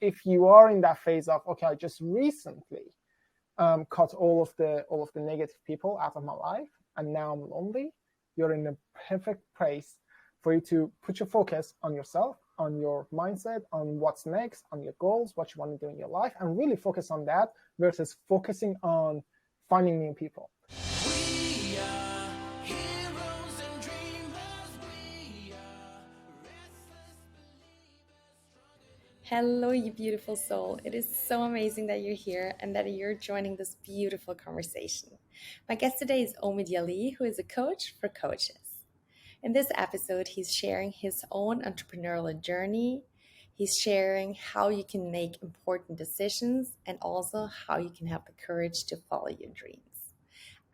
if you are in that phase of, okay, I just recently cut all of the negative people out of my life, and now I'm lonely, you're in a perfect place for you to put your focus on yourself, on your mindset, on what's next, on your goals, what you want to do in your life, and really focus on that versus focusing on finding new people. We are heroes and dreamers. We are restless believers. Hello, you beautiful soul. It is so amazing that you're here and that you're joining this beautiful conversation. My guest today is Omid Yalie, who is a coach for coaches. In this episode, he's sharing his own entrepreneurial journey. He's sharing how you can make important decisions and also how you can have the courage to follow your dreams.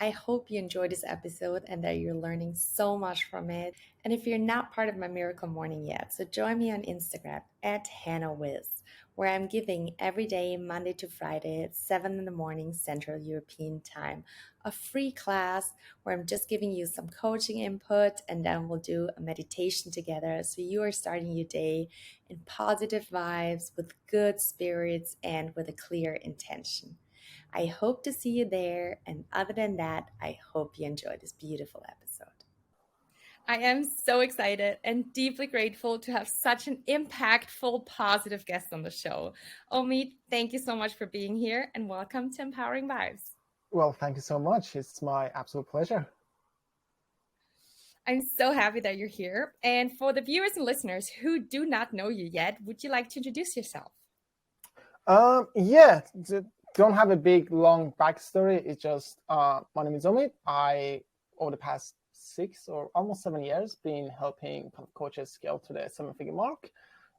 I hope you enjoyed this episode and that you're learning so much from it. And if you're not part of my Miracle Morning yet, so join me on Instagram at HannahWiz, where I'm giving every day, Monday to Friday at 7 in the morning Central European Time, a free class where I'm just giving you some coaching input, and then we'll do a meditation together. So you are starting your day in positive vibes, with good spirits, and with a clear intention. I hope to see you there. And other than that, I hope you enjoy this beautiful episode. I am so excited and deeply grateful to have such an impactful, positive guest on the show. Omid, thank you so much for being here and welcome to Empowering Vibez. Well, thank you so much. It's my absolute pleasure. I'm so happy that you're here. And for the viewers and listeners who do not know you yet, would you like to introduce yourself? Yeah, don't have a big, long backstory. It's just my name is Omid. I, over the past 6 or almost 7 years, been helping kind of coaches scale to the 7-figure mark.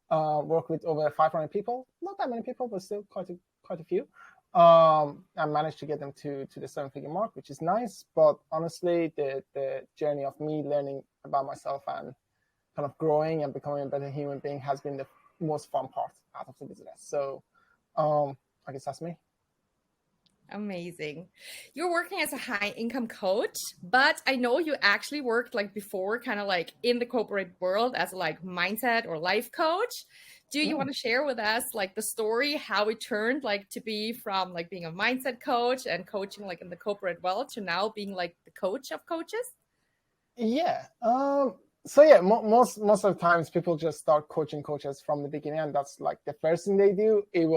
Work with over 500 people. Not that many people, but still quite a few. I managed to get them to the 7-figure mark, which is nice. But honestly, the journey of me learning about myself and kind of growing and becoming a better human being has been the most fun part out of the business. So I guess that's me. Amazing. You're working as a high income coach, but I know you actually worked like before, kind of like in the corporate world as a like mindset or life coach. Do you want to share with us like the story, how it turned like to be from like being a mindset coach and coaching like in the corporate world to now being like the coach of coaches? Yeah. So yeah, most of the times people just start coaching coaches from the beginning, and that's like the first thing they do. It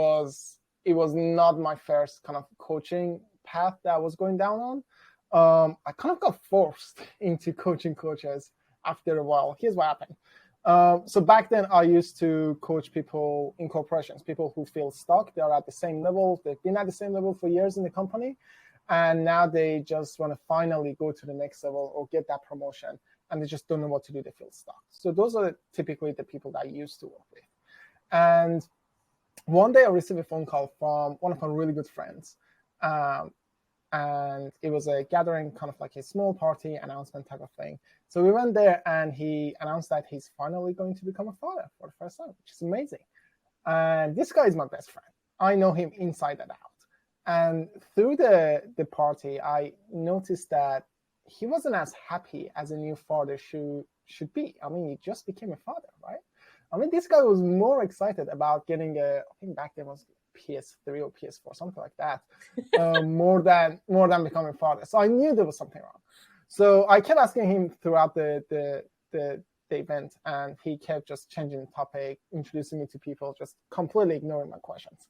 was not my first kind of coaching path that I was going down on. I kind of got forced into coaching coaches after a while. Here's what happened. So back then I used to coach people in corporations, people who feel stuck. They're at the same level. They've been at the same level for years in the company. And now they just want to finally go to the next level or get that promotion. And they just don't know what to do. They feel stuck. So those are typically the people that I used to work with. And one day I received a phone call from one of my really good friends. And it was a gathering, kind of like a small party announcement type of thing. So we went there and he announced that he's finally going to become a father for the first time, which is amazing. And this guy is my best friend. I know him inside and out. And through the party, I noticed that he wasn't as happy as a new father should be. I mean, he just became a father, right? I mean, this guy was more excited about getting I think back then was PS3 or PS4, something like that, more than becoming a father. So I knew there was something wrong. So I kept asking him throughout the event, and he kept just changing the topic, introducing me to people, just completely ignoring my questions.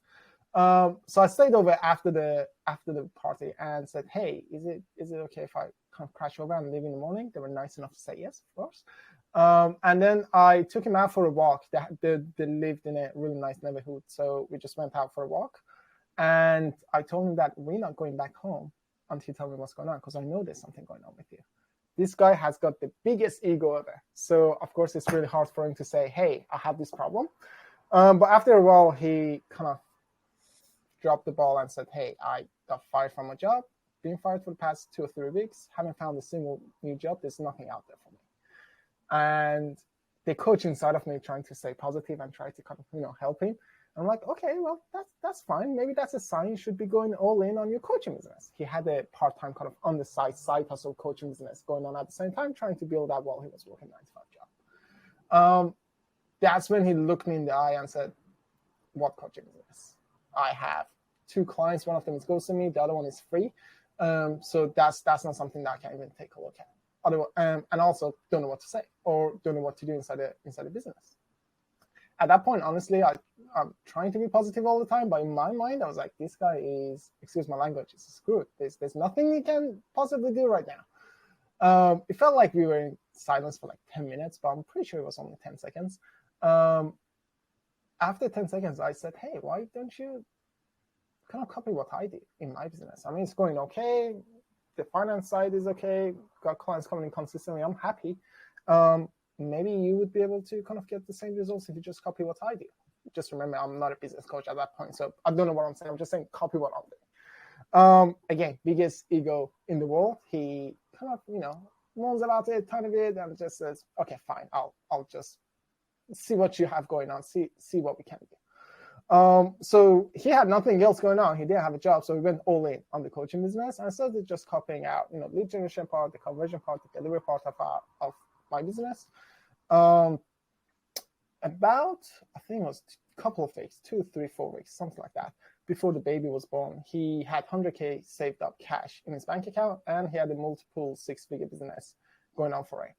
So I stayed over after the party and said, "Hey, is it okay if I kind of crash over and leave in the morning?" They were nice enough to say yes, of course. And then I took him out for a walk. They lived in a really nice neighborhood, so we just went out for a walk. And I told him that we're not going back home until you tell me what's going on, because I know there's something going on with you. This guy has got the biggest ego ever. So, of course, it's really hard for him to say, "Hey, I have this problem." But after a while, he kind of dropped the ball and said, "Hey, I got fired from my job, been fired for the past 2 or 3 weeks, haven't found a single new job. There's nothing out there for me." And the coach inside of me trying to stay positive and try to kind of, help him. I'm like, okay, well, that's fine. Maybe that's a sign you should be going all in on your coaching business. He had a part-time kind of on the side hustle coaching business going on at the same time, trying to build that while he was working 9-to-5 job. That's when he looked me in the eye and said, what coaching business? I have 2 clients. One of them is ghosting me. The other one is free. So that's not something that I can even take a look at. And also don't know what to say or don't know what to do inside the business. At that point, honestly, I'm trying to be positive all the time, but in my mind, I was like, this guy is, excuse my language, is screwed. There's nothing he can possibly do right now. It felt like we were in silence for like 10 minutes, but I'm pretty sure it was only 10 seconds. After 10 seconds, I said, hey, why don't you kind of copy what I do in my business? I mean, it's going okay. The finance side is okay. Got clients coming in consistently. I'm happy. Maybe you would be able to kind of get the same results if you just copy what I do. Just remember, I'm not a business coach at that point, so I don't know what I'm saying. I'm just saying copy what I'm doing. Again, biggest ego in the world. He kind of, moans about it a tiny bit and just says, okay, fine, I'll just see what you have going on, see what we can do. So he had nothing else going on. He didn't have a job, so we went all in on the coaching business and started just copying out, lead generation part, the conversion part, the delivery part of my business. About, I think it was a couple of weeks, 2, 3, 4 weeks, something like that, before the baby was born, he had 100K saved up cash in his bank account, and he had a multiple 6-figure business going on for him.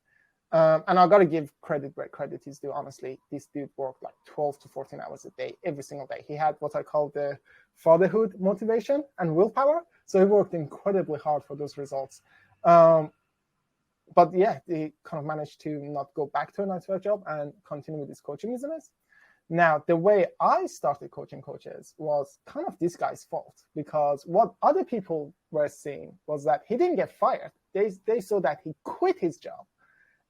And I got to give credit where credit is due. Honestly, this dude worked like 12 to 14 hours a day, every single day. He had what I call the fatherhood motivation and willpower. So he worked incredibly hard for those results. But yeah, he kind of managed to not go back to a 9-to-5 job and continue with his coaching business. Now, the way I started coaching coaches was kind of this guy's fault, because what other people were seeing was that he didn't get fired. They saw that he quit his job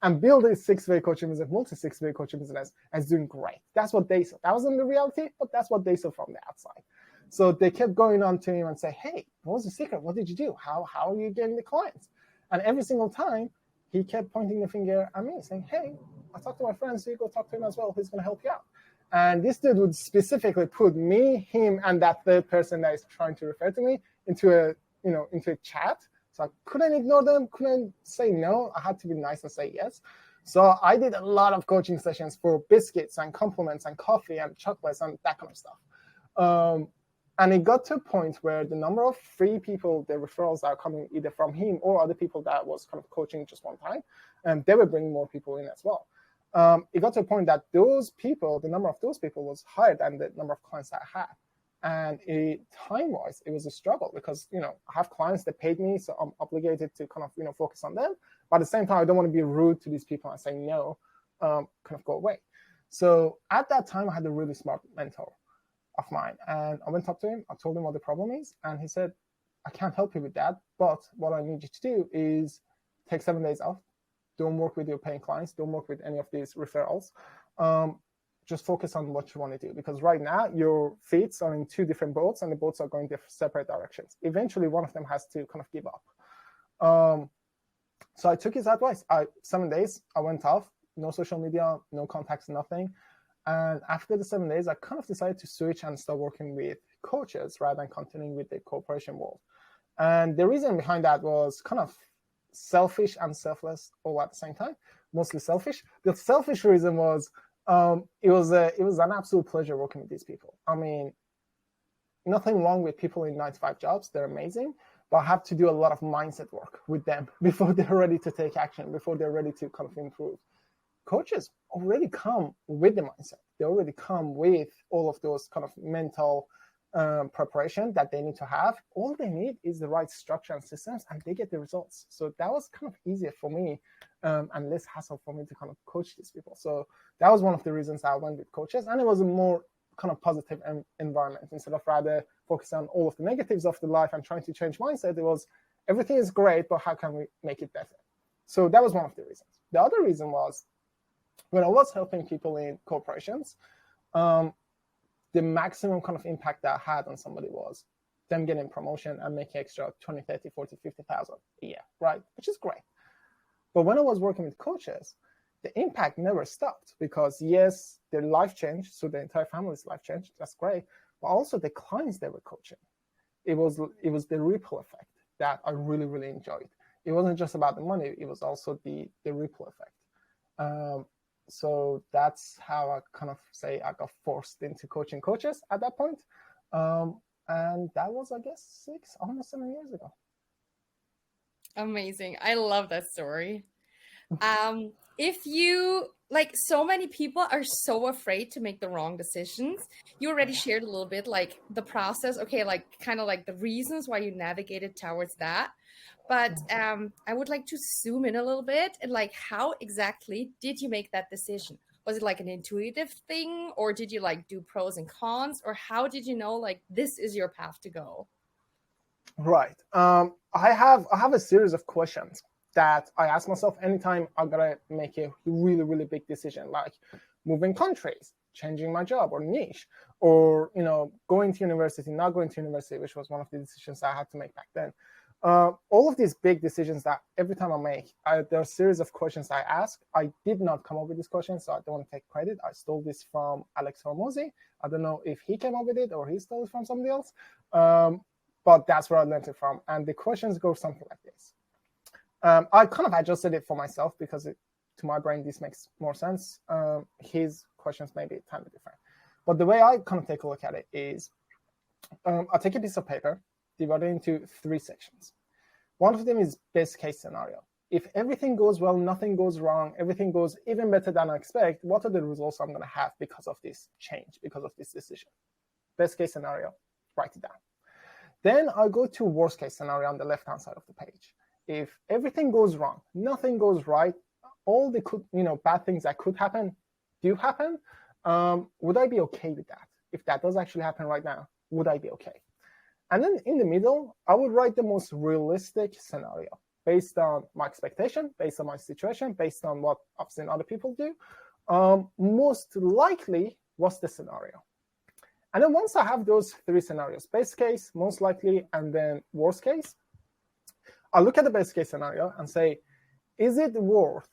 and built a 6-figure coaching business, multi-6-figure coaching business, and is doing great. That's what they saw. That wasn't the reality, but that's what they saw from the outside. So they kept going on to him and say, hey, what was the secret? What did you do? How are you getting the clients? And every single time, he kept pointing the finger at me, saying, hey, I talked to my friends, so you go talk to him as well. He's going to help you out. And this dude would specifically put me, him, and that third person that is trying to refer to me into a chat. So I couldn't ignore them, couldn't say no. I had to be nice and say yes. So I did a lot of coaching sessions for biscuits and compliments and coffee and chocolates and that kind of stuff. And it got to a point where the number of free people, the referrals that are coming either from him or other people that was kind of coaching just one time, and they were bringing more people in as well. It got to a point that those people, the number of those people was higher than the number of clients that I had. And time-wise, it was a struggle because, I have clients that paid me, so I'm obligated to kind of, focus on them. But at the same time, I don't want to be rude to these people and say no, kind of go away. So at that time, I had a really smart mentor of mine. And I went up to him, I told him what the problem is. And he said, I can't help you with that, but what I need you to do is take 7 days off. Don't work with your paying clients. Don't work with any of these referrals. Just focus on what you want to do, because right now your feet are in 2 different boats and the boats are going separate directions. Eventually, one of them has to kind of give up. So I took his advice. 7 days, I went off, no social media, no contacts, nothing. And after the 7 days, I kind of decided to switch and start working with coaches rather than continuing with the corporation world. And the reason behind that was kind of selfish and selfless all at the same time, mostly selfish. The selfish reason was it was an absolute pleasure working with these people. I mean, nothing wrong with people in 9-to-5 jobs. They're amazing. But I have to do a lot of mindset work with them before they're ready to take action, before they're ready to kind of improve. Coaches already come with the mindset. They already come with all of those kind of mental preparation that they need to have. All they need is the right structure and systems, and they get the results. So that was kind of easier for me and less hassle for me to kind of coach these people. So that was one of the reasons I went with coaches, and it was a more kind of positive environment instead of rather focusing on all of the negatives of the life and trying to change mindset. It was everything is great, but how can we make it better? So that was one of the reasons. The other reason was when I was helping people in corporations, the maximum kind of impact that I had on somebody was them getting promotion and making extra 20, 30, 40, 50,000 a year, right? Which is great. But when I was working with coaches, the impact never stopped because yes, their life changed. So the entire family's life changed. That's great. But also the clients they were coaching. It was the ripple effect that I really, really enjoyed. It wasn't just about the money. It was also the ripple effect. So that's how I kind of say I got forced into coaching coaches at that point. And that was, I guess, almost 7 years ago. Amazing. I love that story. If you like, so many people are so afraid to make the wrong decisions. You already shared a little bit like the process, okay, like kind of like the reasons why you navigated towards that. But I would like to zoom in a little bit and like, how exactly did you make that decision? Was it like an intuitive thing, or did you like do pros and cons, or how did you know like this is your path to go? Right. I have a series of questions that I ask myself anytime I gotta make a really, really big decision, like moving countries, changing my job or niche, or going to university, not going to university, which was one of the decisions I had to make back then. All of these big decisions that every time I make, there are a series of questions I ask. I did not come up with these questions, so I don't want to take credit. I stole this from Alex Hormozy. I don't know if he came up with it or he stole it from somebody else. But that's where I learned it from. And the questions go something like this. I kind of adjusted it for myself because to my brain, this makes more sense. His questions may be a tiny bit different. But the way I kind of take a look at it is I take a piece of paper, divide it into 3 sections. One of them is best case scenario. If everything goes well, nothing goes wrong, everything goes even better than I expect, what are the results I'm going to have because of this change, because of this decision? Best case scenario, write it down. Then I go to worst case scenario on the left-hand side of the page. If everything goes wrong, nothing goes right, all the bad things that could happen do happen, would I be okay with that? If that does actually happen right now, would I be okay? And then in the middle, I would write the most realistic scenario based on my expectation, based on my situation, based on what I've seen other people do. Most likely, what's the scenario? And then once I have those 3 scenarios, best case, most likely, and then worst case, I look at the best case scenario and say, is it worth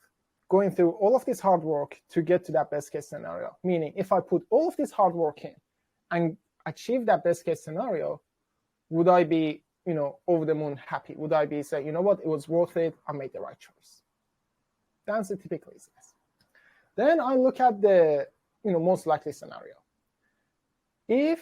going through all of this hard work to get to that best case scenario? Meaning, if I put all of this hard work in and achieve that best case scenario, would I be, over the moon happy? Would I be say, you know what, it was worth it, I made the right choice? The answer typically is yes. Then I look at the, most likely scenario. If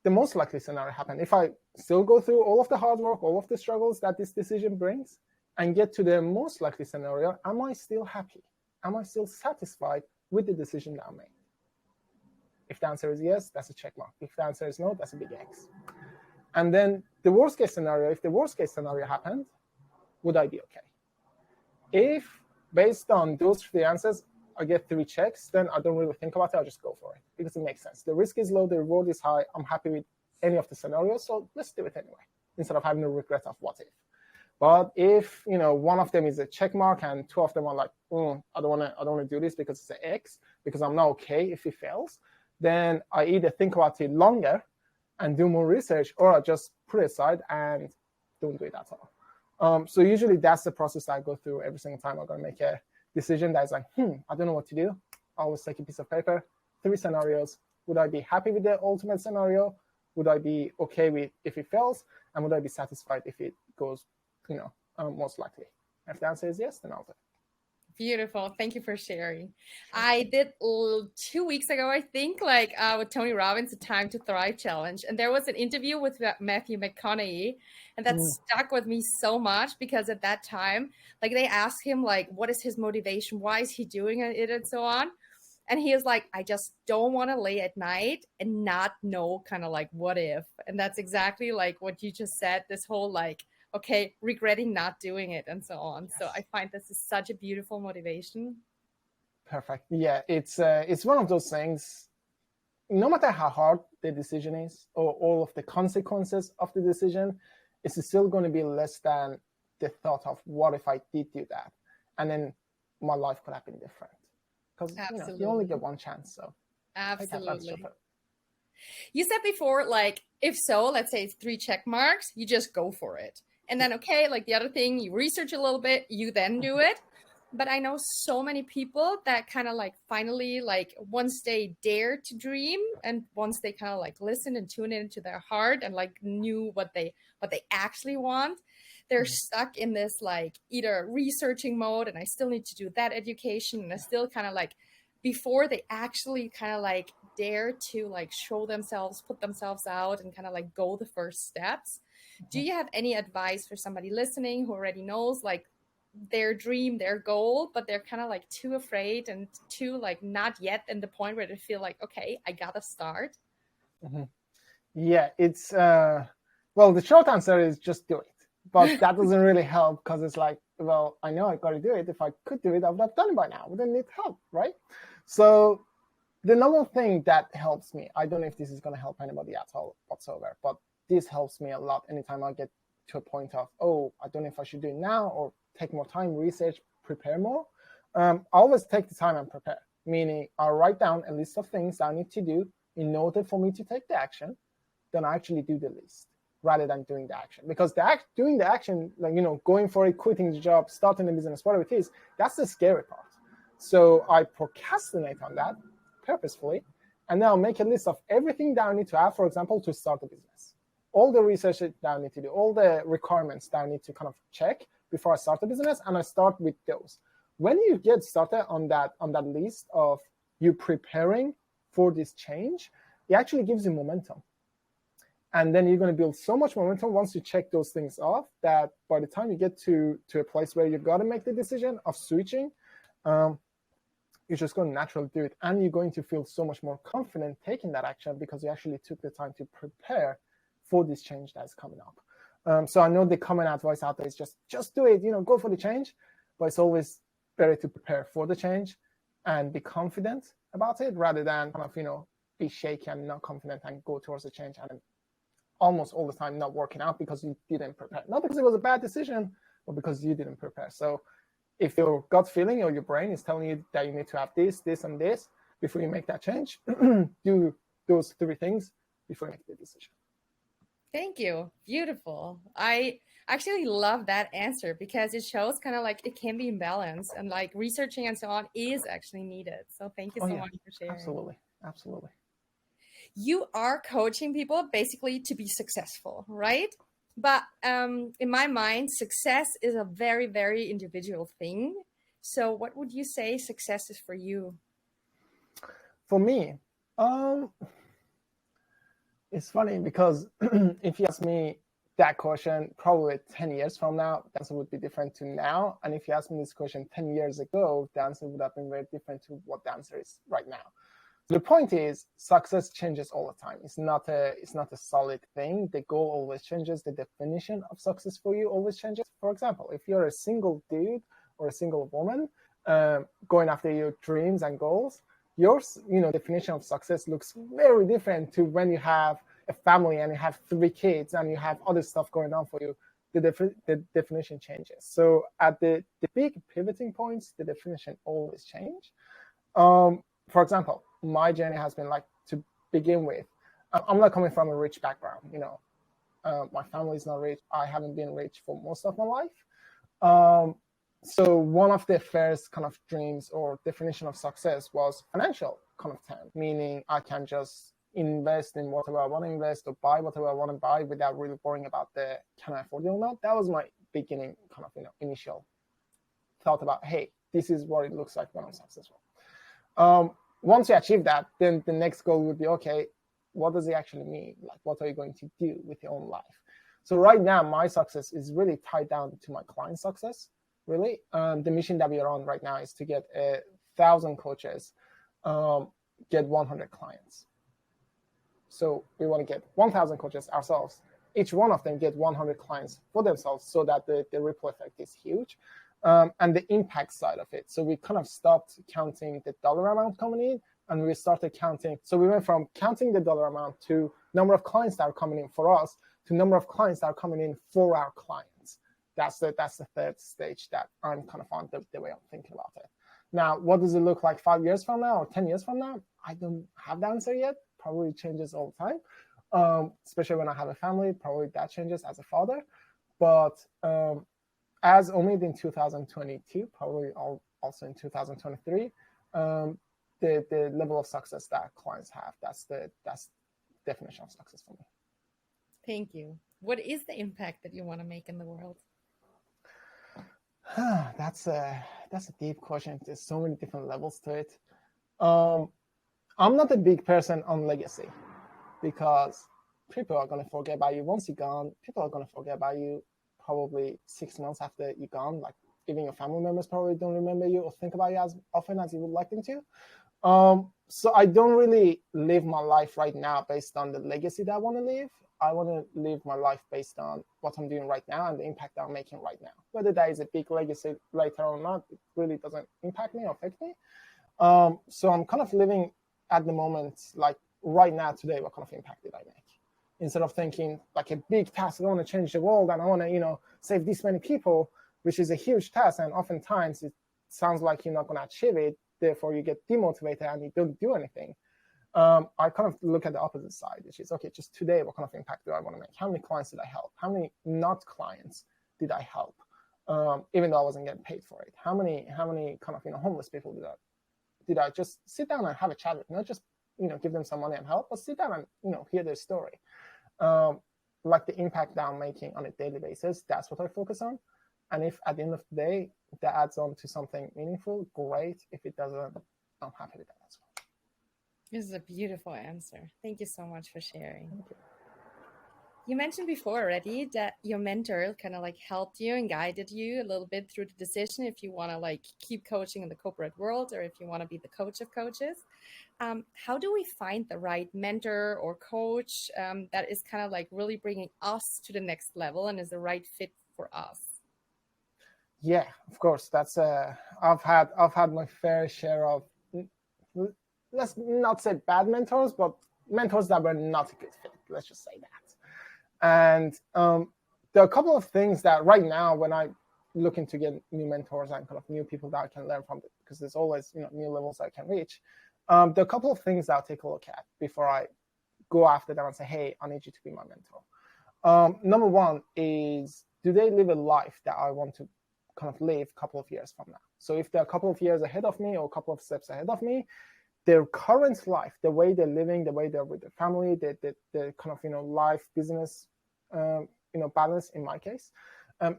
the most likely scenario happened, if I still go through all of the hard work, all of the struggles that this decision brings, and get to the most likely scenario, am I still happy? Am I still satisfied with the decision that I made? If the answer is yes, that's a check mark. If the answer is no, that's a big X. And then the worst case scenario, if the worst case scenario happened, would I be okay? If based on those 3 answers, I get 3 checks, then I don't really think about it. I'll just go for it because it makes sense. The risk is low, the reward is high. I'm happy with any of the scenarios, so let's do it anyway, instead of having the regret of what if. But if one of them is a check mark and 2 of them are like, I don't want to do this because it's an X, because I'm not okay if it fails, then I either think about it longer and do more research, or I just put it aside and don't do it at all. So usually that's the process I go through every single time I'm going to make a decision that is like, I don't know what to do. I always take a piece of paper, 3 scenarios. Would I be happy with the ultimate scenario? Would I be okay with if it fails? And would I be satisfied if it goes, most likely? If the answer is yes, then I'll do it. Beautiful. Thank you for sharing. I did 2 weeks ago, I think, with Tony Robbins, the Time to Thrive Challenge. And there was an interview with Matthew Mcconaughey. And that stuck with me so much because at that time, they asked him, what is his motivation? Why is he doing it and so on? And he was like, I just don't want to lay at night and not know what if. And that's exactly what you just said, this whole okay, regretting not doing it and so on. So I find this is such a beautiful motivation. Perfect. Yeah, it's one of those things, no matter how hard the decision is or all of the consequences of the decision, it's still going to be less than the thought of what if I did do that? And then my life could have been different. Because you only get one chance. So absolutely. You said before, if so, let's say it's 3 check marks, you just go for it. And then, okay, the other thing, you research a little bit, you then do it. But I know so many people that kind of finally, once they dare to dream and once they kind of listen and tune into their heart and knew what they actually want, they're stuck in this like either researching mode and I still need to do that education, and I still kind of like, before they actually kind of like dare to like show themselves, put themselves out and kind of like go the first steps. Do you have any advice for somebody listening who already knows like their dream, their goal, but they're kind of like too afraid and too like not yet in the point where they feel like, okay, I gotta start? Yeah, it's well, the short answer is just do it. But that doesn't really help, because it's like, well, I know I got to do it. If I could do it, I would have done it by now. I wouldn't need help, right? So the number one thing that helps me, I don't know if this is going to help anybody at all whatsoever, but this helps me a lot anytime I get to a point of, oh, I don't know if I should do it now or take more time, research, prepare more. I always take the time and prepare, meaning I'll write down a list of things I need to do in order for me to take the action. Then I actually do the list rather than doing the action. Because doing the action, like, going for it, quitting the job, starting a business, whatever it is, that's the scary part. So I procrastinate on that purposefully, and then I'll make a list of everything that I need to have, for example, to start a business. All the research that I need to do, all the requirements that I need to kind of check before I start a business, and I start with those. When you get started on that list of you preparing for this change, it actually gives you momentum. And then you're going to build so much momentum once you check those things off, that by the time you get to a place where you've got to make the decision of switching, you're just going to naturally do it. And you're going to feel so much more confident taking that action because you actually took the time to prepare for this change that's coming up. So I know the common advice out there is just do it, go for the change. But it's always better to prepare for the change and be confident about it rather than kind of, be shaky and not confident and go towards the change and almost all the time not working out because you didn't prepare. Not because it was a bad decision, but because you didn't prepare. So if your gut feeling or your brain is telling you that you need to have this, and this before you make that change, do those 3 things before you make the decision. Thank you. Beautiful. I actually love that answer because it shows kind of like it can be in balance, and like researching and so on is actually needed. So thank you so much for sharing. Absolutely. You are coaching people basically to be successful, right? But in my mind, success is a very, very individual thing. So what would you say success is for you? For me, it's funny because if you ask me that question probably 10 years from now, the answer would be different to now. And if you ask me this question 10 years ago, the answer would have been very different to what the answer is right now. The point is, success changes all the time. It's not a solid thing. The goal always changes. The definition of success for you always changes. For example, if you're a single dude or a single woman going after your dreams and goals, your definition of success looks very different to when you have a family and you have 3 kids and you have other stuff going on for you. The definition changes. So at the big pivoting points, the definition always change. For example, my journey has been like, to begin with, I'm not coming from a rich background. My family is not rich. I haven't been rich for most of my life. So one of the first kind of dreams or definition of success was financial kind of term, meaning I can just invest in whatever I want to invest or buy whatever I want to buy without really worrying about can I afford it or not. That was my beginning kind of initial thought about, hey, this is what it looks like when I'm successful. Once you achieve that, then the next goal would be, okay, what does it actually mean? Like, what are you going to do with your own life? So right now, my success is really tied down to my client success, really. The mission that we are on right now is to get 1,000 coaches, get 100 clients. So we want to get 1,000 coaches ourselves. Each one of them get 100 clients for themselves so that the ripple effect is huge. And the impact side of it. So we kind of stopped counting the dollar amount coming in, and we started counting. So we went from counting the dollar amount to number of clients that are coming in for us to number of clients that are coming in for our clients. That's the 3rd stage that I'm kind of on the way I'm thinking about it. Now, what does it look like 5 years from now or 10 years from now? I don't have the answer yet. Probably changes all the time, especially when I have a family. Probably that changes as a father. But as Omid in 2022, probably also in 2023, the level of success that clients have, that's definition of success for me. Thank you. What is the impact that you want to make in the world? That's a deep question. There's so many different levels to it. Um, I'm not a big person on legacy because people are gonna forget about you once you're gone. People are gonna forget about you probably 6 months after you're gone. Like even your family members probably don't remember you or think about you as often as you would like them to. So I don't really live my life right now based on the legacy that I want to leave. I want to live my life based on what I'm doing right now and the impact that I'm making right now. Whether that is a big legacy later or not, it really doesn't impact me or affect me. So I'm kind of living at the moment, like right now, today, what kind of impact did I make? Instead of thinking like a big task, I want to change the world and I want to, save this many people, which is a huge task. And oftentimes it sounds like you're not going to achieve it. Therefore, you get demotivated and you don't do anything. I kind of look at the opposite side, which is, okay, just today, what kind of impact do I want to make? How many clients did I help? How many not clients did I help? Even though I wasn't getting paid for it? How many kind of, homeless people did I just sit down and have a chat with? Not just, give them some money and help, but sit down and, hear their story. Like the impact that I'm making on a daily basis, that's what I focus on. And if at the end of the day, that adds on to something meaningful, great. If it doesn't, I'm happy with that as well. This is a beautiful answer. Thank you so much for sharing. You mentioned before already that your mentor kind of like helped you and guided you a little bit through the decision if you want to like keep coaching in the corporate world or if you want to be the coach of coaches. How do we find the right mentor or coach that is kind of like really bringing us to the next level and is the right fit for us? Yeah, of course. That's I've had my fair share of, let's not say bad mentors, but mentors that were not a good fit. Let's just say that. And there are a couple of things that right now, when I looking to get new mentors and kind of new people that I can learn from, because there's always new levels I can reach. There are a couple of things that I'll take a look at before I go after them and say, hey, I need you to be my mentor. Number one is, do they live a life that I want to kind of live a couple of years from now? So if they're a couple of years ahead of me or a couple of steps ahead of me, their current life, the way they're living, the way they're with their family, the kind of life business balance in my case,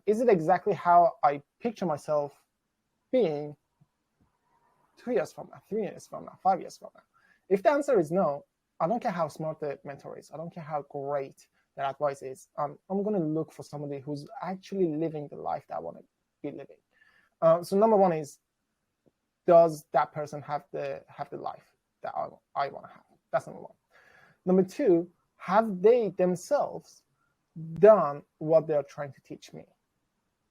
is it exactly how I picture myself being 2 years from now, 3 years from now, 5 years from now? If the answer is no, I don't care how smart the mentor is, I don't care how great their advice is, I'm going to look for somebody who's actually living the life that I want to be living. So number one is, does that person have the life that I want to have? That's number one. Number two, have they themselves done what they're trying to teach me?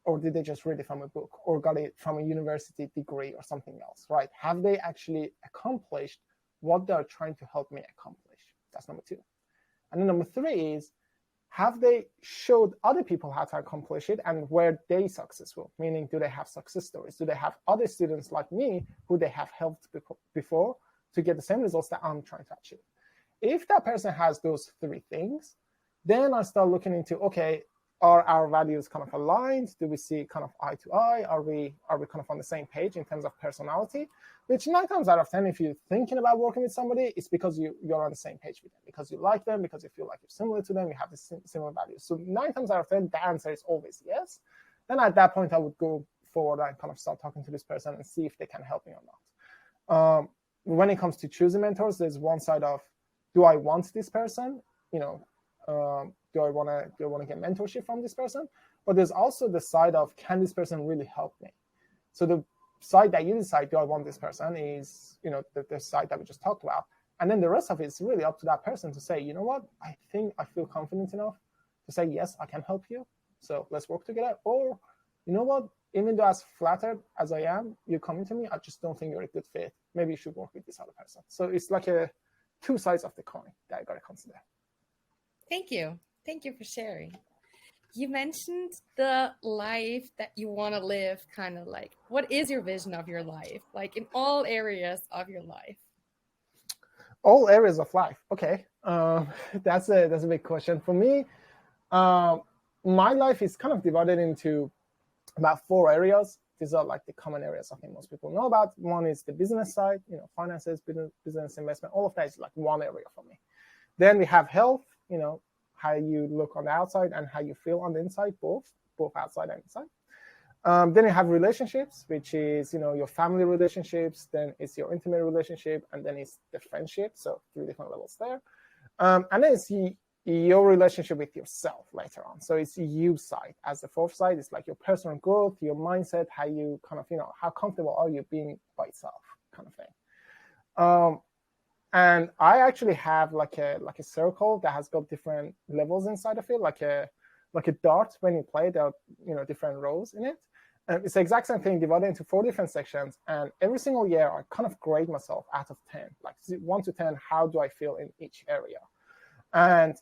Or did they just read it from a book or got it from a university degree or something else, right? Have they actually accomplished what they're trying to help me accomplish? That's number two. And then number three is, have they showed other people how to accomplish it and were they successful? Meaning, do they have success stories? Do they have other students like me who they have helped before to get the same results that I'm trying to achieve? If that person has those three things, then I start looking into, okay, are our values kind of aligned? Do we see kind of eye to eye? Are we kind of on the same page in terms of personality? Which 9 times out of 10, if you're thinking about working with somebody, it's because you're on the same page with them, because you like them, because you feel like you're similar to them, you have the similar values. So 9 times out of 10, the answer is always yes. Then at that point, I would go forward and kind of start talking to this person and see if they can help me or not. When it comes to choosing mentors, there's one side of, do I want this person? Do I want to get mentorship from this person? But there's also the side of, can this person really help me? So the side that you decide, do I want this person, is the side that we just talked about. And then the rest of it is really up to that person to say, you know what, I think I feel confident enough to say, yes, I can help you. So let's work together. Or, you know what, even though as flattered as I am, you're coming to me, I just don't think you're a good fit. Maybe you should work with this other person. So it's like two sides of the coin that I got to consider. Thank you. Thank you for sharing. You mentioned the life that you want to live, kind of like, what is your vision of your life? Like in all areas of your life. All areas of life. Okay. That's a big question. For me, my life is kind of divided into about 4 areas. These are like the common areas I think most people know about. One is the business side, finances, business investment, all of that is like one area for me. Then we have health, how you look on the outside and how you feel on the inside, both outside and inside. Then you have relationships, which is, your family relationships. Then it's your intimate relationship, and then it's the friendship. So 3 different levels there. And then it's your relationship with yourself later on. So it's you side. As the 4th side, it's like your personal growth, your mindset, how you kind of, how comfortable are you being by yourself, kind of thing. And I actually have like a circle that has got different levels inside of it, like a dart. When you play, there are different rows in it. It's the exact same thing divided into 4 different sections. And every single year, I kind of grade myself out of 10, like 1 to 10. How do I feel in each area? And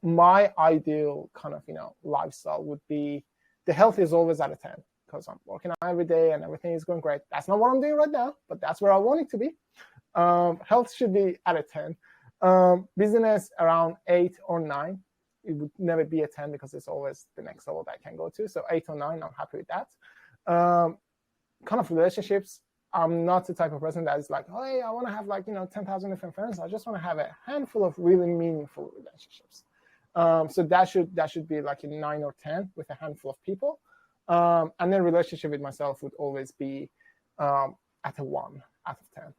my ideal kind of lifestyle would be, the health is always out of 10 because I'm working out every day and everything is going great. That's not what I'm doing right now, but that's where I want it to be. Health should be out of 10. Business around 8 or 9. It would never be a 10 because it's always the next level that I can go to. So 8 or 9, I'm happy with that. Kind of relationships, I'm not the type of person that is like, oh, hey, I want to have 10,000 different friends. I just want to have a handful of really meaningful relationships. So that should be like a 9 or 10 with a handful of people. And then relationship with myself would always be at a 1 out of 10,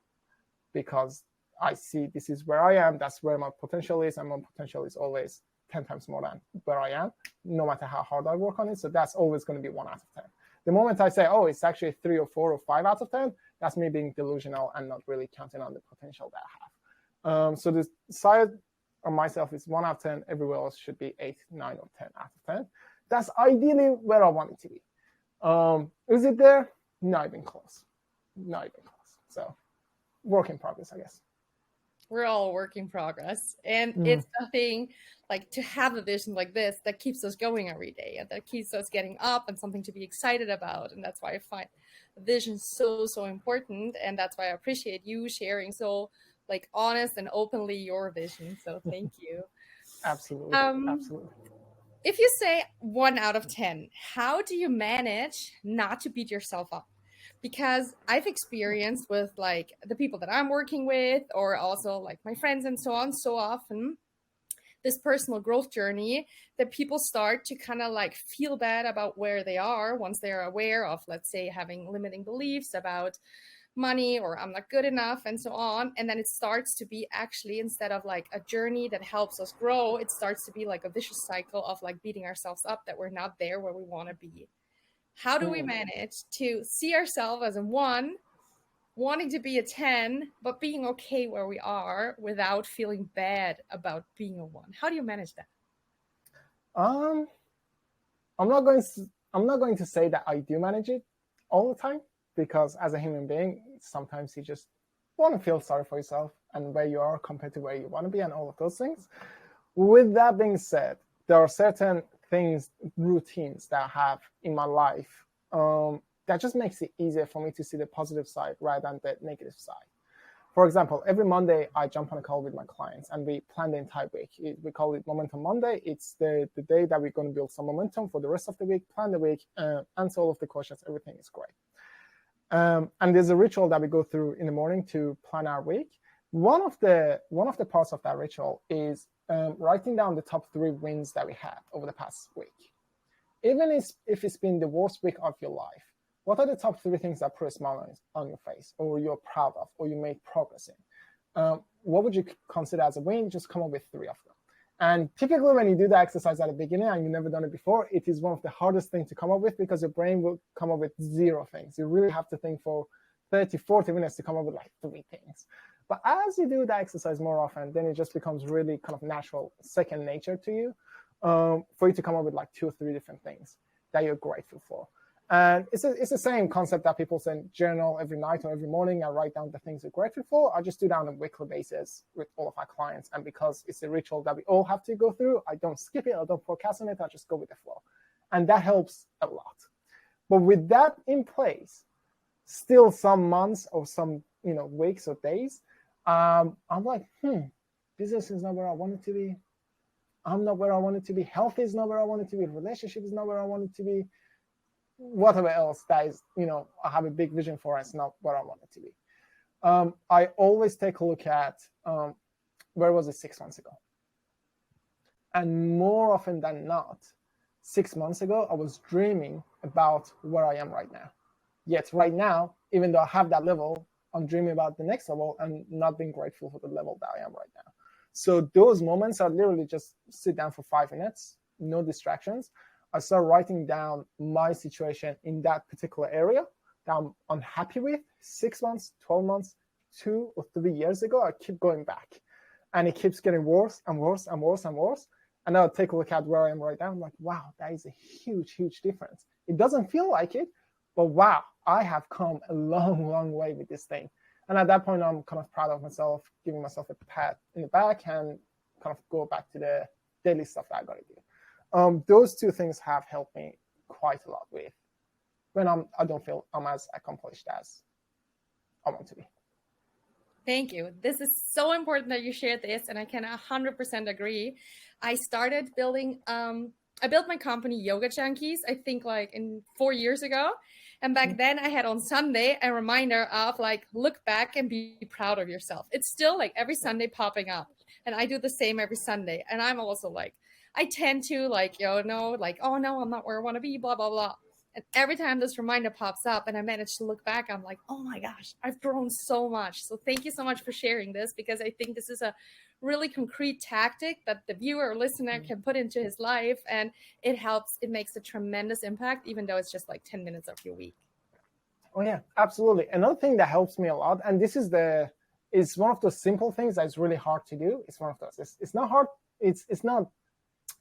because I see this is where I am. That's where my potential is, and my potential is always 10 times more than where I am, no matter how hard I work on it. So that's always going to be 1 out of 10. The moment I say, oh, it's actually 3 or 4 or 5 out of 10, that's me being delusional and not really counting on the potential that I have. So the side of myself is 1 out of 10. Everywhere else should be 8, 9, or 10 out of 10. That's ideally where I want it to be. Is it there? Not even close. Not even close. So work in progress, I guess. We're all a work in progress. And it's nothing like to have a vision like this that keeps us going every day and that keeps us getting up and something to be excited about. And that's why I find vision so, so important. And that's why I appreciate you sharing so honest and openly your vision. So thank you. Absolutely. Absolutely. If you say 1 out of 10, how do you manage not to beat yourself up? Because I've experienced with the people that I'm working with, or also my friends and so on, so often this personal growth journey that people start to kind of feel bad about where they are once they're aware of, let's say, having limiting beliefs about money or I'm not good enough and so on. And then it starts to be actually, instead of a journey that helps us grow, it starts to be a vicious cycle of beating ourselves up that we're not there where we want to be. How do we manage to see ourselves as a 1, wanting to be a 10, but being okay where we are without feeling bad about being a 1? How do you manage that? I'm not going to say that I do manage it all the time, because as a human being, sometimes you just want to feel sorry for yourself and where you are compared to where you want to be and all of those things. With that being said, there are certain things, routines that I have in my life that just makes it easier for me to see the positive side rather than the negative side. For example, every Monday I jump on a call with my clients and we plan the entire week. We call it Momentum Monday. It's the day that we're going to build some momentum for the rest of the week, plan the week, answer all of the questions. Everything is great. And there's a ritual that we go through in the morning to plan our week. One of the parts of that ritual is writing down the top 3 wins that we had over the past week. Even if it's been the worst week of your life, what are the top 3 things that put a smile on your face, or you're proud of, or you made progress in? What would you consider as a win? Just come up with 3 of them. And typically when you do the exercise at the beginning and you've never done it before, it is one of the hardest things to come up with, because your brain will come up with 0 things. You really have to think for 30, 40 minutes to come up with 3 things. But as you do the exercise more often, then it just becomes really kind of natural, second nature to you, for you to come up with 2 or 3 different things that you're grateful for. And it's the same concept that people say, journal every night or every morning and write down the things you're grateful for. I just do that on a weekly basis with all of our clients. And because it's a ritual that we all have to go through, I don't skip it, I don't procrastinate, I just go with the flow. And that helps a lot. But with that in place, still some months or some weeks or days, I'm like, business is not where I want it to be. I'm not where I want it to be. Health is not where I want it to be. Relationship is not where I want it to be. Whatever else that is, I have a big vision for, it's not where I want it to be. I always take a look at where was it 6 months ago. And more often than not, 6 months ago, I was dreaming about where I am right now. Yet right now, even though I have that level, I'm dreaming about the next level and not being grateful for the level that I am right now. So those moments, I literally just sit down for 5 minutes, no distractions. I start writing down my situation in that particular area that I'm unhappy with 6 months, 12 months, 2 or 3 years ago. I keep going back and it keeps getting worse and worse and worse and worse. And I'll take a look at where I am right now. I'm like, wow, that is a huge, huge difference. It doesn't feel like it, but wow, I have come a long, long way with this thing. And at that point, I'm kind of proud of myself, giving myself a pat in the back and kind of go back to the daily stuff that I got to do. Those two things have helped me quite a lot with when I don't feel I'm as accomplished as I want to be. Thank you. This is so important that you shared this, and I can 100% agree. I started building, I built my company Yoga Junkies, I think like in 4 years ago. And back then I had on Sunday a reminder of like, look back and be proud of yourself. It's still like every Sunday popping up. And I do the same every Sunday. And I'm also like, I tend to like, oh no, I'm not where I want to be, blah, blah, blah. And every time this reminder pops up and I manage to look back, I'm like, oh my gosh, I've grown so much. So thank you so much for sharing this, because I think this is a really concrete tactic that the viewer or listener can put into his life. And it helps, it makes a tremendous impact, even though it's just like 10 minutes of your week. Oh yeah, absolutely. Another thing that helps me a lot, and this is one of those simple things that's really hard to do. It's one of those. It's not hard. It's not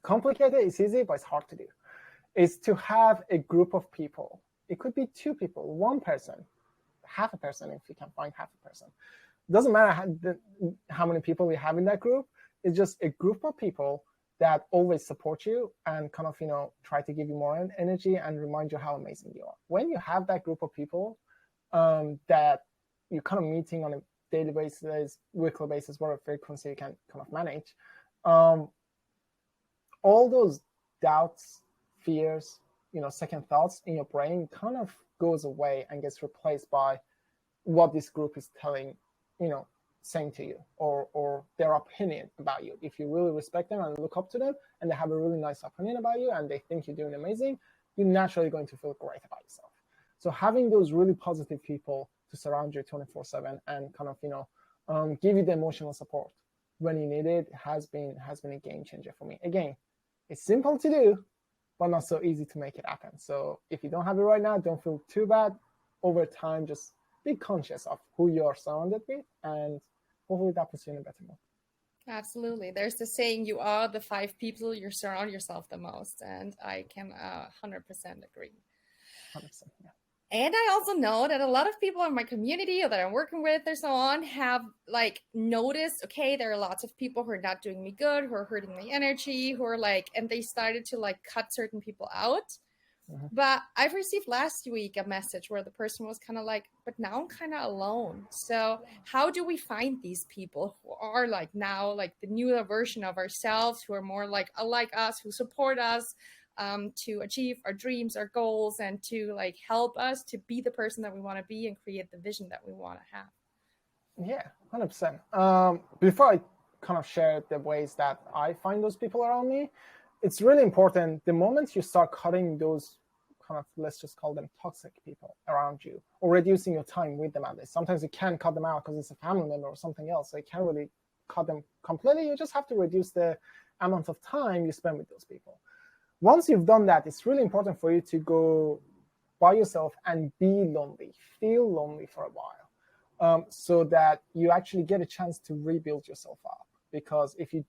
complicated. It's easy, but it's hard to do. Is to have a group of people. It could be 2 people, 1 person, half a person if you can find half a person. It doesn't matter how many people we have in that group. It's just a group of people that always support you and kind of, try to give you more energy and remind you how amazing you are. When you have that group of people that you're kind of meeting on a daily basis, weekly basis, whatever frequency you can kind of manage, all those doubts, fears, second thoughts in your brain kind of goes away and gets replaced by what this group is saying to you or their opinion about you. If you really respect them and look up to them and they have a really nice opinion about you and they think you're doing amazing, you're naturally going to feel great about yourself. So having those really positive people to surround you 24/7 and kind of, give you the emotional support when you need it has been a game changer for me. Again, it's simple to do, but not so easy to make it happen. So if you don't have it right now, don't feel too bad. Over time, just be conscious of who you're surrounded with, and hopefully that puts you in a better mood. Absolutely. There's the saying, you are the 5 people you surround yourself the most. And I can 100% agree. 100%, yeah. And I also know that a lot of people in my community or that I'm working with or so on have like noticed, okay, there are lots of people who are not doing me good, who are hurting my energy, who are like, and they started to like cut certain people out. Mm-hmm. But I've received last week a message where the person was kind of like, but now I'm kind of alone. So how do we find these people who are like now like the newer version of ourselves, who are more like us, who support us, to achieve our dreams, our goals, and to like help us to be the person that we want to be and create the vision that we want to have? Yeah, 100%. Before I kind of share the ways that I find those people around me, it's really important the moment you start cutting those kind of, let's just call them toxic people around you, or reducing your time with them at least. Sometimes you can't cut them out because it's a family member or something else. So you can't really cut them completely. You just have to reduce the amount of time you spend with those people. Once you've done that, it's really important for you to go by yourself and be lonely, feel lonely for a while, so that you actually get a chance to rebuild yourself up. Because if you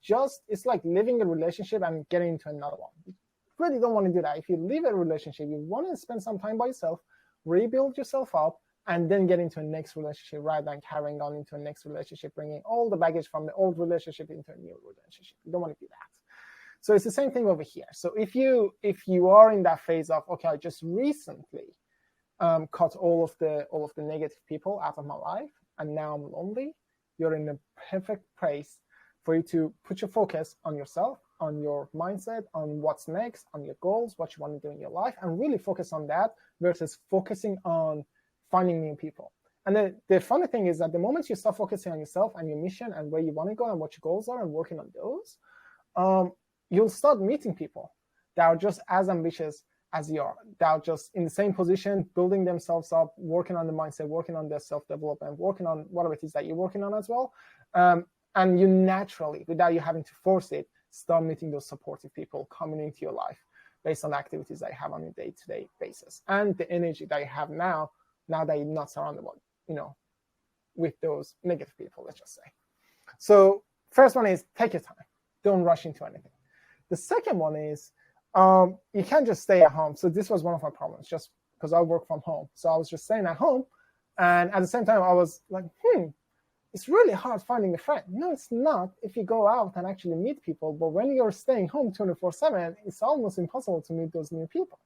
it's like living a relationship and getting into another one. You really don't want to do that. If you leave a relationship, you want to spend some time by yourself, rebuild yourself up, and then get into a next relationship rather than carrying on into a next relationship, bringing all the baggage from the old relationship into a new relationship. You don't want to do that. So it's the same thing over here. So if you are in that phase of, okay, I just recently cut all of the negative people out of my life, and now I'm lonely, you're in the perfect place for you to put your focus on yourself, on your mindset, on what's next, on your goals, what you want to do in your life, and really focus on that versus focusing on finding new people. And the funny thing is that the moment you start focusing on yourself and your mission and where you want to go and what your goals are and working on those, you'll start meeting people that are just as ambitious, as you are. They're just in the same position, building themselves up, working on the mindset, working on their self-development, working on whatever it is that you're working on as well. And you naturally, without you having to force it, start meeting those supportive people coming into your life based on the activities that you have on a day-to-day basis and the energy that you have now that you're not surrounded by, with those negative people, let's just say. So first one is take your time. Don't rush into anything. The second one is you can't just stay at home. So this was one of my problems, just because I work from home. So I was just staying at home. And at the same time, I was like, it's really hard finding a friend. No, it's not if you go out and actually meet people. But when you're staying home 24/7, it's almost impossible to meet those new people.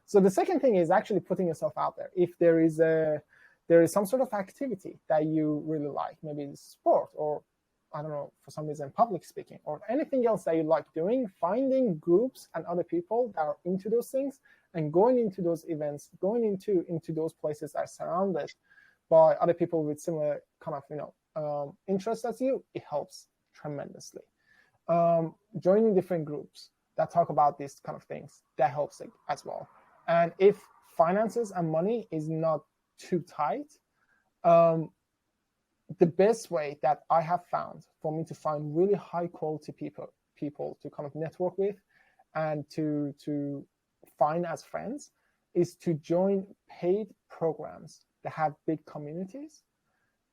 So the second thing is actually putting yourself out there. If there is some sort of activity that you really like, maybe it's sport or, I don't know, for some reason, public speaking or anything else that you like doing, finding groups and other people that are into those things and going into those events, going into those places that are surrounded by other people with similar kind of, interests as you, it helps tremendously. Joining different groups that talk about these kind of things, that helps as well. And if finances and money is not too tight, the best way that I have found for me to find really high quality people to kind of network with and to find as friends is to join paid programs that have big communities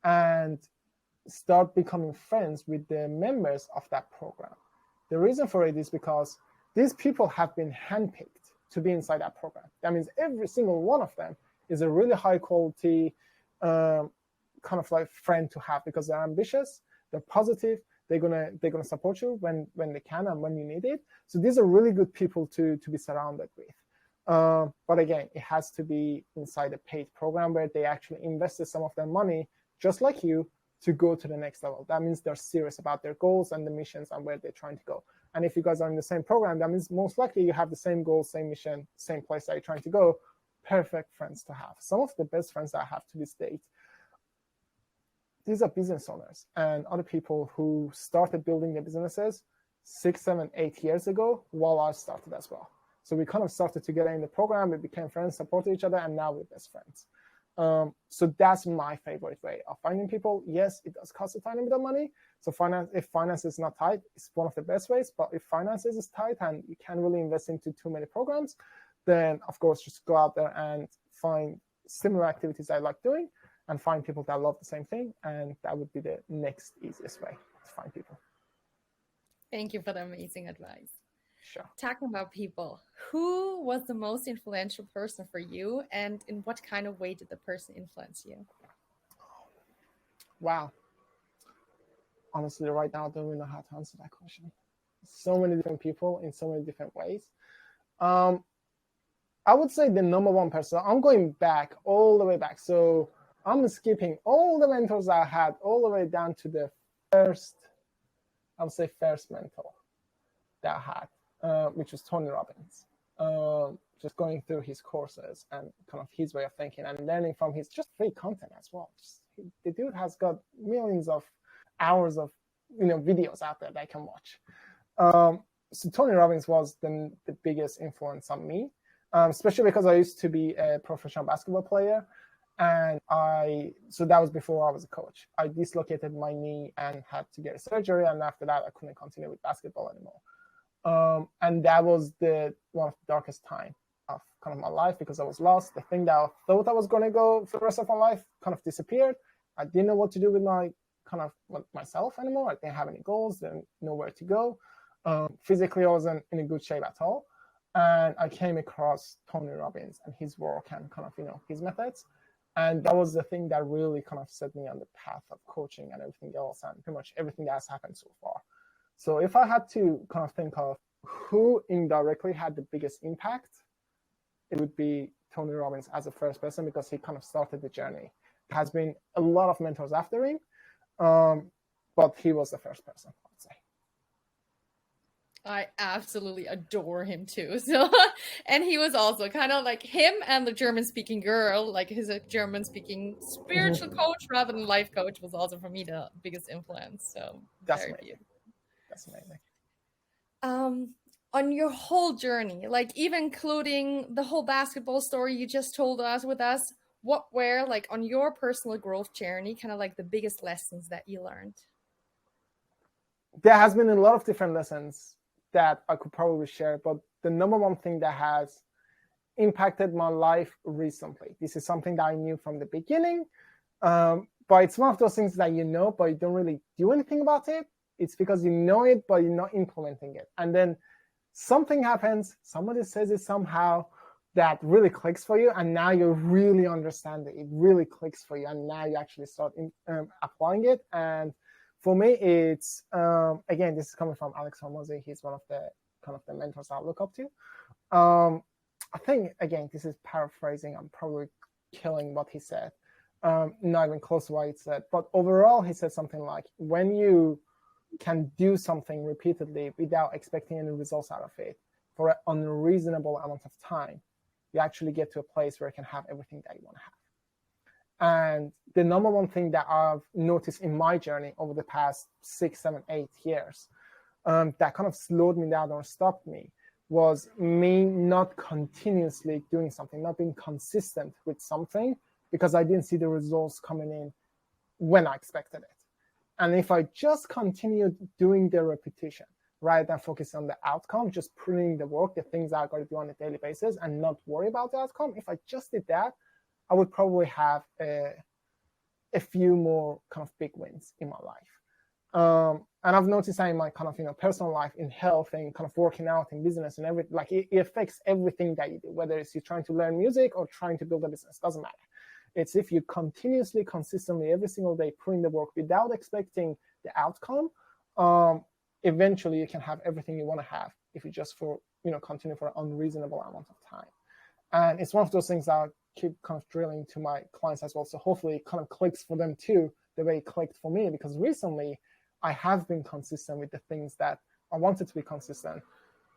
and start becoming friends with the members of that program. The reason for it is because these people have been handpicked to be inside that program. That means every single one of them is a really high quality kind of like friend to have because they're ambitious, they're positive, they're gonna support you when they can and when you need it. So these are really good people to be surrounded with. But again, it has to be inside a paid program where they actually invested some of their money, just like you, to go to the next level. That means they're serious about their goals and the missions and where they're trying to go. And if you guys are in the same program, that means most likely you have the same goals, same mission, same place that you're trying to go. Perfect friends to have. Some of the best friends that I have to this date, these are business owners and other people who started building their businesses 6, 7, 8 years ago while I started as well. So we kind of started together in the program, we became friends, supported each other, and now we're best friends. So that's my favorite way of finding people. Yes, it does cost a tiny bit of money. So if finance is not tight, it's one of the best ways. But if finances is tight and you can't really invest into too many programs, then of course just go out there and find similar activities I like doing and find people that love the same thing. And that would be the next easiest way to find people. Thank you for the amazing advice. Sure. Talking about people, who was the most influential person for you and in what kind of way did the person influence you? Wow. Honestly, right now, I don't really know how to answer that question. So many different people in so many different ways. I would say the number one person, I'm going back, all the way back. So I'm skipping all the mentors I had all the way down to the first mentor that I had. Which was Tony Robbins, just going through his courses and kind of his way of thinking and learning from his just free content as well. The dude has got millions of hours of videos out there that I can watch. So Tony Robbins was the biggest influence on me, especially because I used to be a professional basketball player. And so that was before I was a coach. I dislocated my knee and had to get a surgery. And after that, I couldn't continue with basketball anymore. And that was one of the darkest time of kind of my life because I was lost. The thing that I thought I was going to go for the rest of my life kind of disappeared. I didn't know what to do with myself anymore. I didn't have any goals, didn't know where to go. Physically, I wasn't in a good shape at all. And I came across Tony Robbins and his work and kind of, his methods. And that was the thing that really kind of set me on the path of coaching and everything else and pretty much everything that has happened so far. So if I had to kind of think of who indirectly had the biggest impact, it would be Tony Robbins as a first person because he kind of started the journey. There has been a lot of mentors after him, but he was the first person, I would say. I absolutely adore him too. So, and he was also kind of like him and the German-speaking girl, like his German-speaking spiritual coach rather than life coach was also for me the biggest influence. So that's amazing. That's amazing. on your whole journey, like even including the whole basketball story you just told us with us, what were like on your personal growth journey, kind of like the biggest lessons that you learned? There has been a lot of different lessons that I could probably share, but the number one thing that has impacted my life recently, this is something that I knew from the beginning, but it's one of those things that you know, but you don't really do anything about it. It's because you know it, but you're not implementing it. And then something happens, somebody says it somehow that really clicks for you, and now you really understand it. It really clicks for you, and now you actually start applying it. And for me, it's, again, this is coming from Alex Hormozi. He's one of the kind of the mentors I look up to. I think, again, this is paraphrasing. I'm probably killing what he said. Not even close to what he said. But overall, he said something like, when you can do something repeatedly without expecting any results out of it for an unreasonable amount of time, you actually get to a place where you can have everything that you want to have. And the number one thing that I've noticed in my journey over the past 6, 7, 8 years that kind of slowed me down or stopped me was me not continuously doing something, not being consistent with something because I didn't see the results coming in when I expected it. And if I just continued doing the repetition rather than focus on the outcome, just putting in the work, the things I got to do on a daily basis and not worry about the outcome, if I just did that, I would probably have a few more kind of big wins in my life. And I've noticed that in my kind of, personal life, in health and kind of working out in business and everything, like it affects everything that you do, whether it's you're trying to learn music or trying to build a business, doesn't matter. It's if you continuously, consistently, every single day put in the work without expecting the outcome, eventually you can have everything you want to have if you just continue for an unreasonable amount of time. And it's one of those things that I keep kind of drilling to my clients as well. So hopefully it kind of clicks for them too, the way it clicked for me, because recently I have been consistent with the things that I wanted to be consistent.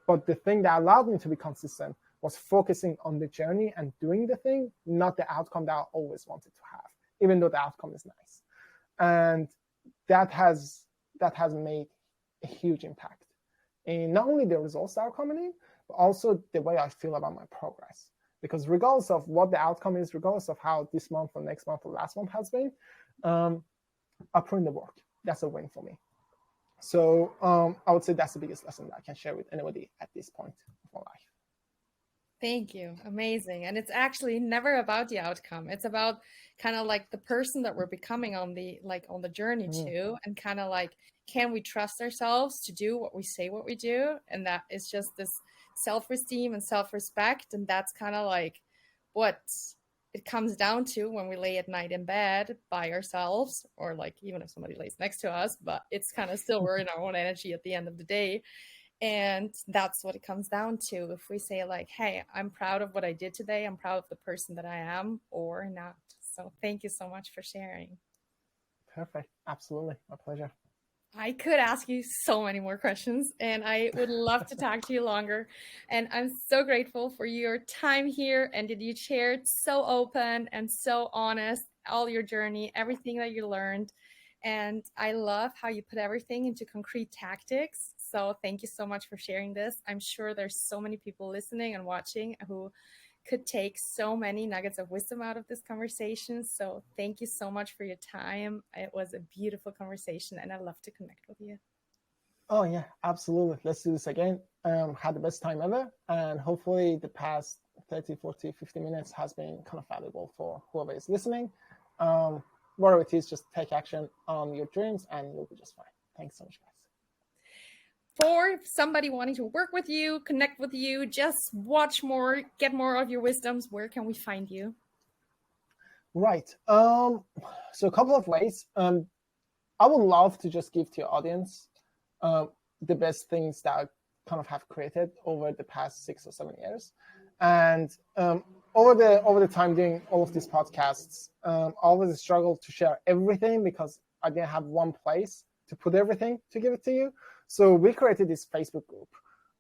But the thing that allowed me to be consistent was focusing on the journey and doing the thing, not the outcome that I always wanted to have, even though the outcome is nice. And that has made a huge impact in not only the results that are coming in, but also the way I feel about my progress. Because regardless of what the outcome is, regardless of how this month or next month or last month has been, I put in the work. That's a win for me. So I would say that's the biggest lesson that I can share with anybody at this point of my life. Thank you. Amazing. And it's actually never about the outcome. It's about kind of like the person that we're becoming on the journey to, and kind of like, can we trust ourselves to do what we say, what we do? And that is just this self-esteem and self-respect. And that's kind of like what it comes down to when we lay at night in bed by ourselves, or like even if somebody lays next to us, but it's kind of still we're in our own energy at the end of the day. And that's what it comes down to. If we say like, hey, I'm proud of what I did today, I'm proud of the person that I am, or not. So thank you so much for sharing. Perfect. Absolutely. My pleasure. I could ask you so many more questions, and I would love to talk to you longer. And I'm so grateful for your time here, and that you shared so open and so honest, all your journey, everything that you learned. And I love how you put everything into concrete tactics. So thank you so much for sharing this. I'm sure there's so many people listening and watching who could take so many nuggets of wisdom out of this conversation. So thank you so much for your time. It was a beautiful conversation, and I love to connect with you. Oh yeah, absolutely. Let's do this again. Had the best time ever. And hopefully the past 30, 40, 50 minutes has been kind of valuable for whoever is listening. Whatever it is, just take action on your dreams and you'll be just fine. Thanks so much, guys. For somebody wanting to work with you, connect with you, just watch more, get more of your wisdoms, where can we find you? Right. So a couple of ways. I would love to just give to your audience the best things that I kind of have created over the past 6 or 7 years. And over the time doing all of these podcasts, I always struggled to share everything because I didn't have one place to put everything to give it to you. So we created this Facebook group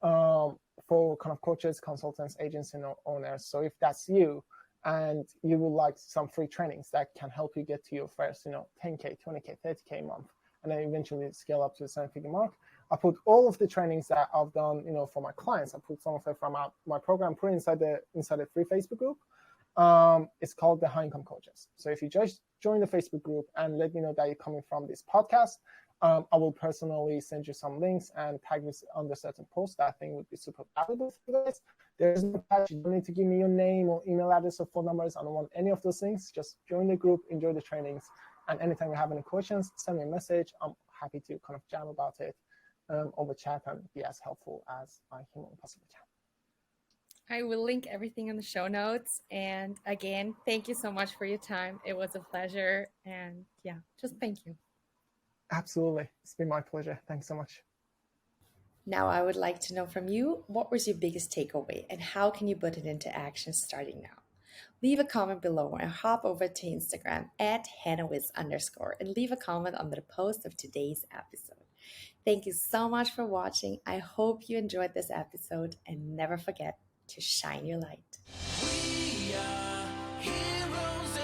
for kind of coaches, consultants, agents, and owners. So if that's you and you would like some free trainings that can help you get to your first, 10K, 20K, 30K a month, and then eventually scale up to the 7-figure mark, I put all of the trainings that I've done, for my clients. I put some of it from my program, put it inside the free Facebook group. It's called the High Income Coaches. So if you just join the Facebook group and let me know that you're coming from this podcast, I will personally send you some links and tag you under certain posts that I think would be super valuable for you guys. There's no catch. You don't need to give me your name or email address or phone numbers. I don't want any of those things. Just join the group, enjoy the trainings, and anytime you have any questions, send me a message. I'm happy to kind of jam about it over chat and be as helpful as I humanly possibly can. I will link everything in the show notes. And again, thank you so much for your time. It was a pleasure. And yeah, just thank you. Absolutely. It's been my pleasure. Thanks so much. Now, I would like to know from you, what was your biggest takeaway and how can you put it into action starting now? Leave a comment below or hop over to Instagram at HannahWiz_ and leave a comment under the post of today's episode. Thank you so much for watching. I hope you enjoyed this episode and never forget to shine your light. We are heroes